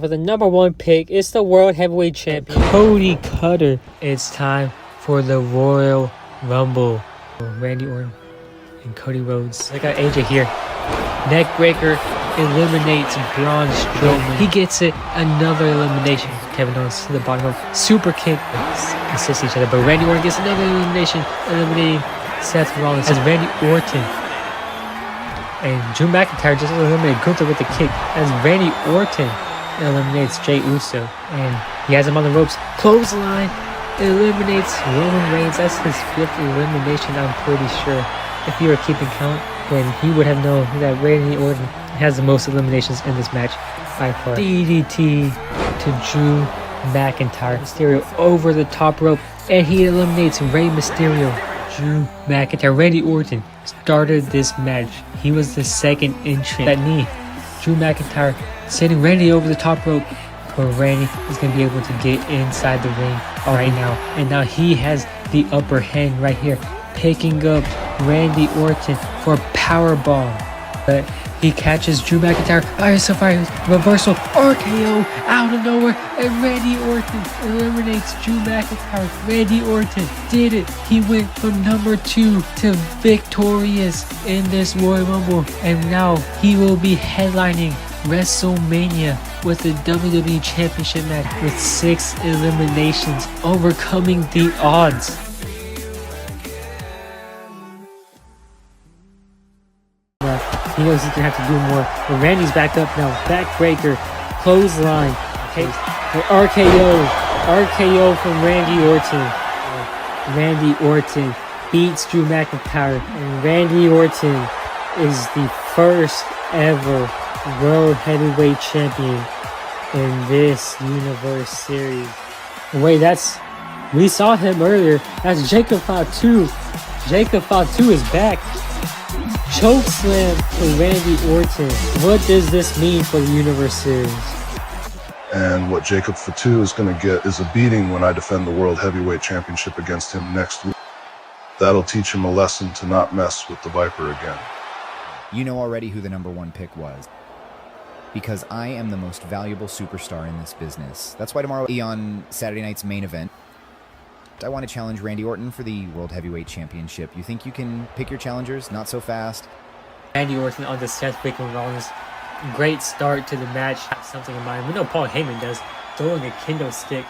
For the number 1 pick, it's the World Heavyweight Champion, Cody Cutler. It's time for the Royal Rumble. Randy Orton and Cody Rhodes. I got AJ here. Neckbreaker eliminates Braun Strowman. He gets it. Another elimination. Kevin Owens to the bottom rope. Super kick. Assist each other. But Randy Orton gets another elimination. Eliminating Seth Rollins as Randy Orton. And Drew McIntyre just eliminated Gunther with the kick as Randy Orton eliminates Jey Uso. And he has him on the ropes. Clothesline eliminates Roman Reigns. That's his 5th elimination, I'm pretty sure. If you were keeping count, then he would have known that Randy Orton has the most eliminations in this match by far. DDT to Drew McIntyre. Mysterio over the top rope, and he eliminates Rey Mysterio. Drew McIntyre. Randy Orton started this match. He was the second entrant. That knee. Drew McIntyre sending Randy over the top rope, but Randy is going to be able to get inside the ring right now. And now he has the upper hand right here, picking up Randy Orton for a power bomb. But he catches Drew McIntyre by himself, reversal, RKO out of nowhere, and Randy Orton eliminates Drew McIntyre. Randy Orton did it. He went from number 2 to victorious in this Royal Rumble, and now he will be headlining WrestleMania with the WWE Championship match with 6 eliminations, overcoming the odds. He knows he's going to have to do more. But Randy's back up now. Backbreaker. Clothesline. Okay. RKO from Randy Orton. Randy Orton beats Drew McIntyre. And Randy Orton is the first ever World Heavyweight Champion in this Universe Series. Wait, we saw him earlier. That's Jacob Fatu. Jacob Fatu is back. Chokeslam for Randy Orton. What does this mean for the Universe Series? And what Jacob Fatu is going to get is a beating when I defend the World Heavyweight Championship against him next week. That'll teach him a lesson to not mess with the Viper again. You know already who the number 1 pick was. Because I am the most valuable superstar in this business. That's why tomorrow on Saturday night's main event, I want to challenge Randy Orton for the World Heavyweight Championship. You think you can pick your challengers? Not so fast. Randy Orton on the Seth freaking Rollins. Great start to the match. Something in mind. We know Paul Heyman does. Throwing a kendo stick.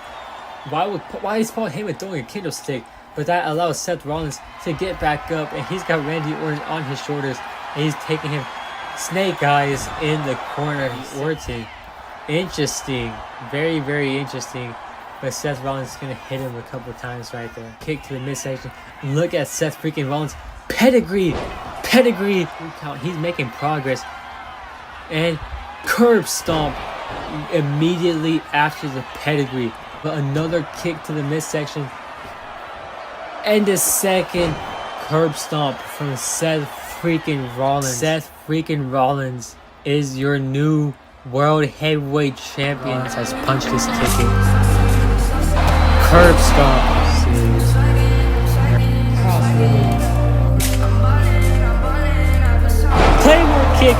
Why is Paul Heyman throwing a kendo stick? But that allows Seth Rollins to get back up. And he's got Randy Orton on his shoulders. And he's taking him. Snake Eyes in the corner. Orton. Interesting. Very, very interesting. But Seth Rollins is going to hit him a couple times right there. Kick to the midsection. Look at Seth freaking Rollins. Pedigree. He's making progress. And curb stomp immediately after the pedigree. But another kick to the midsection. And a second curb stomp from Seth freaking Rollins. Seth freaking Rollins is your new World Heavyweight Champion. Rollins has punched his ticket. Curb stomp. Claymore kick.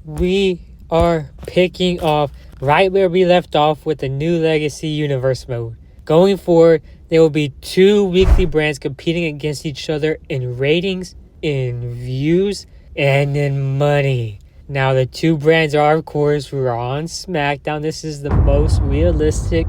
We are picking off right where we left off with the New Legacy Universe mode. Going forward, there will be 2 weekly brands competing against each other in ratings, in views, and in money. Now, the 2 brands are, of course, Raw and SmackDown. This is the most realistic.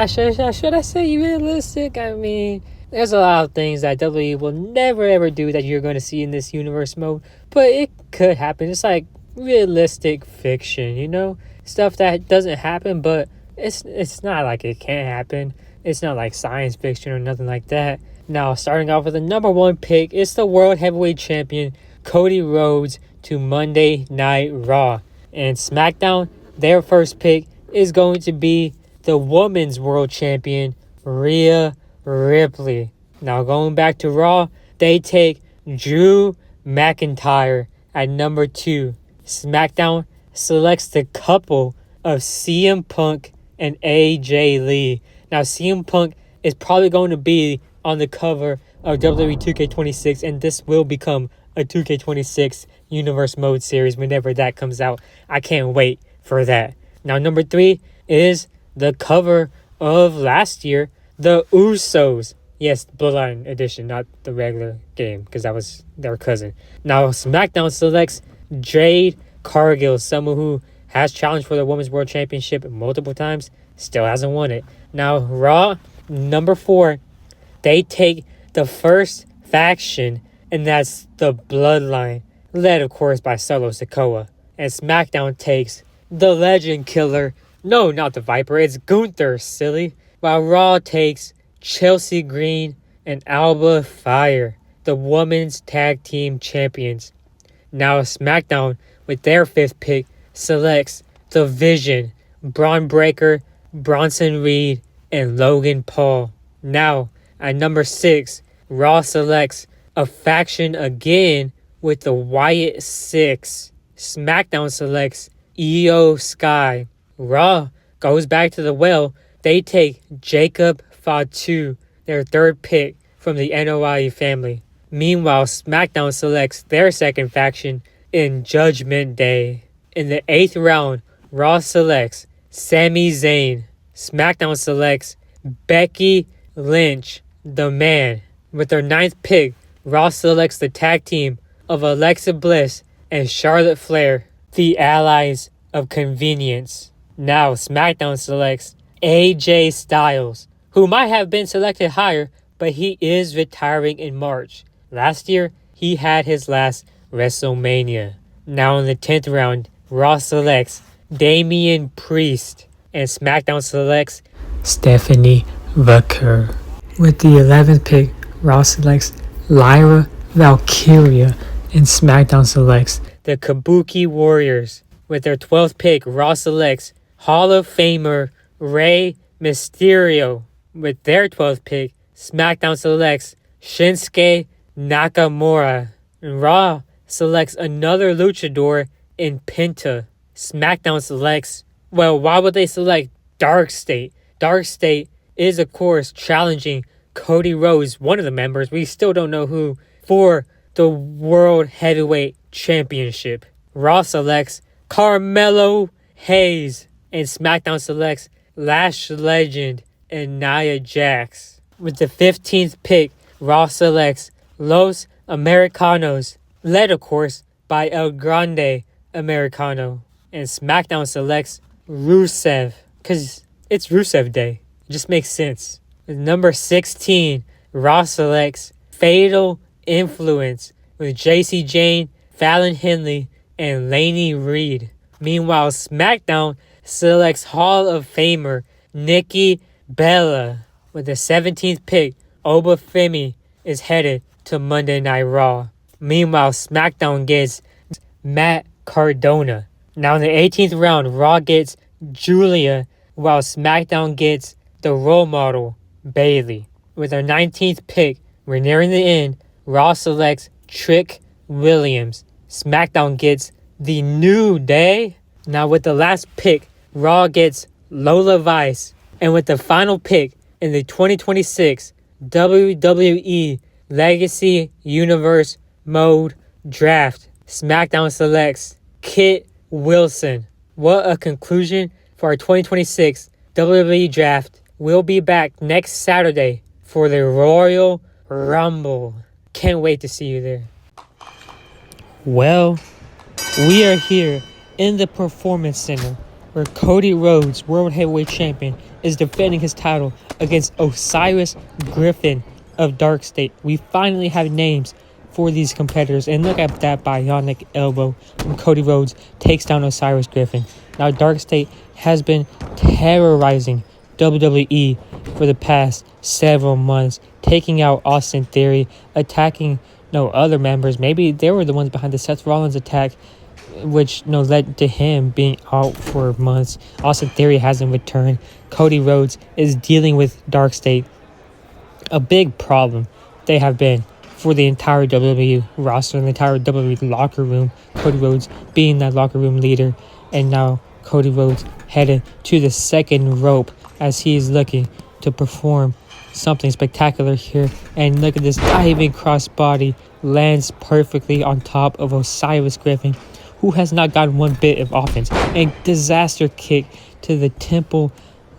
Should I say realistic? I mean, there's a lot of things that WWE will never ever do that you're going to see in this universe mode. But it could happen. It's like realistic fiction, you know? Stuff that doesn't happen, but it's not like it can't happen. It's not like science fiction or nothing like that. Now, starting off with the number 1 pick, it's the World Heavyweight Champion, Cody Rhodes, to Monday Night Raw. And SmackDown, their first pick is going to be the Women's World Champion, Rhea Ripley. Now going back to Raw, they take Drew McIntyre at number 2. SmackDown selects the couple of CM Punk and AJ Lee. Now CM Punk is probably going to be on the cover of WWE 2K26, and this will become a 2K26 Universe Mode series whenever that comes out. I can't wait for that. Now, number 3 is the cover of last year, the Usos. Yes, Bloodline Edition, not the regular game, because that was their cousin. Now, SmackDown selects Jade Cargill, someone who has challenged for the Women's World Championship multiple times, still hasn't won it. Now, Raw, number 4, they take the first faction, and that's the Bloodline, led, of course, by Solo Sikoa. And SmackDown takes the Legend Killer. No, not the Viper, it's Gunther, silly. While Raw takes Chelsea Green and Alba Fire, the Women's Tag Team Champions. Now SmackDown, with their 5th pick, selects The Vision, Braun Breaker, Bronson Reed, and Logan Paul. Now, at number 6, Raw selects a faction again with the Wyatt 6. SmackDown selects Io Sky. Raw goes back to the well. They take Jacob Fatu, their 3rd pick from the NOI family. Meanwhile, SmackDown selects their 2nd faction in Judgment Day. In the 8th round, Raw selects Sami Zayn. SmackDown selects Becky Lynch, the Man. With their 9th pick, Raw selects the tag team of Alexa Bliss and Charlotte Flair, the Allies of Convenience. Now, SmackDown selects AJ Styles, who might have been selected higher, but he is retiring in March. Last year, he had his last WrestleMania. Now in the 10th round, Raw selects Damian Priest, and SmackDown selects Stephanie Vaquer. With the 11th pick, Raw selects Lyra Valkyria, and SmackDown selects the Kabuki Warriors. With their 12th pick, Raw selects Hall of Famer Rey Mysterio. With their 12th pick, SmackDown selects Shinsuke Nakamura. And Raw selects another luchador in Penta. SmackDown selects, well, why would they select DarkState? DarkState is, of course, challenging Cody Rhodes, one of the members, we still don't know who, for the World Heavyweight Championship. Raw selects Carmelo Hayes, and SmackDown selects Lash Legend and Nia Jax. With the 15th pick, Raw selects Los Americanos, led, of course, by El Grande Americano. And SmackDown selects Rusev, because it's Rusev Day. It just makes sense. With number 16, Raw selects Fatal Influence with JC Jane, Fallon Henley, and Lainey Reed. Meanwhile, SmackDown selects Hall of Famer Nikki Bella. With the 17th pick, Obafemi is headed to Monday Night Raw. Meanwhile, SmackDown gets Matt Cardona. Now in the 18th round, Raw gets Julia, while SmackDown gets the role model, Bayley. With our 19th pick, we're nearing the end. Raw selects Trick Williams. SmackDown gets the New Day. Now with the last pick, Raw gets Lola Vice. And with the final pick in the 2026 WWE Legacy Universe Mode Draft, SmackDown selects Kit Wilson. What a conclusion for our 2026 WWE Draft. We'll be back next Saturday for the Royal Rumble. Can't wait to see you there. Well, we are here in the Performance Center where Cody Rhodes, World Heavyweight Champion, is defending his title against Osiris Griffin of DarkState. We finally have names for these competitors, and look at that bionic elbow when Cody Rhodes takes down Osiris Griffin. Now, DarkState has been terrorizing WWE for the past several months, taking out Austin Theory, attacking other members. Maybe they were the ones behind the Seth Rollins attack, which led to him being out for months. Austin Theory hasn't returned. Cody Rhodes is dealing with DarkState. A big problem they have been for the entire WWE roster and the entire WWE locker room. Cody Rhodes being that locker room leader, and now Cody Rhodes headed to the second rope as he is looking to perform something spectacular here. And look at this diving crossbody lands perfectly on top of Osiris Griffin, who has not gotten one bit of offense. And disaster kick to the temple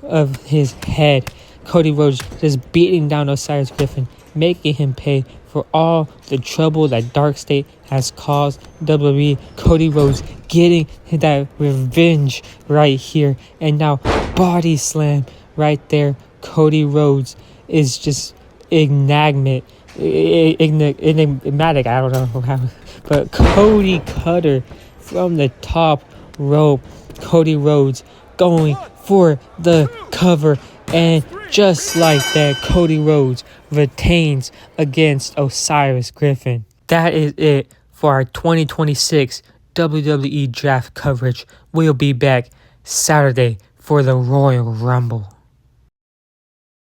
of his head. Cody Rhodes just beating down Osiris Griffin, making him pay for all the trouble that DarkState has caused WWE. Cody Rhodes getting that revenge right here. And now body slam right there. Cody Rhodes is just enigmatic. I don't know how. But Cody Cutter from the top rope. Cody Rhodes going for the cover. And just like that, Cody Rhodes retains against Osiris Griffin. That is it for our 2026 WWE Draft coverage. We'll be back Saturday for the Royal Rumble.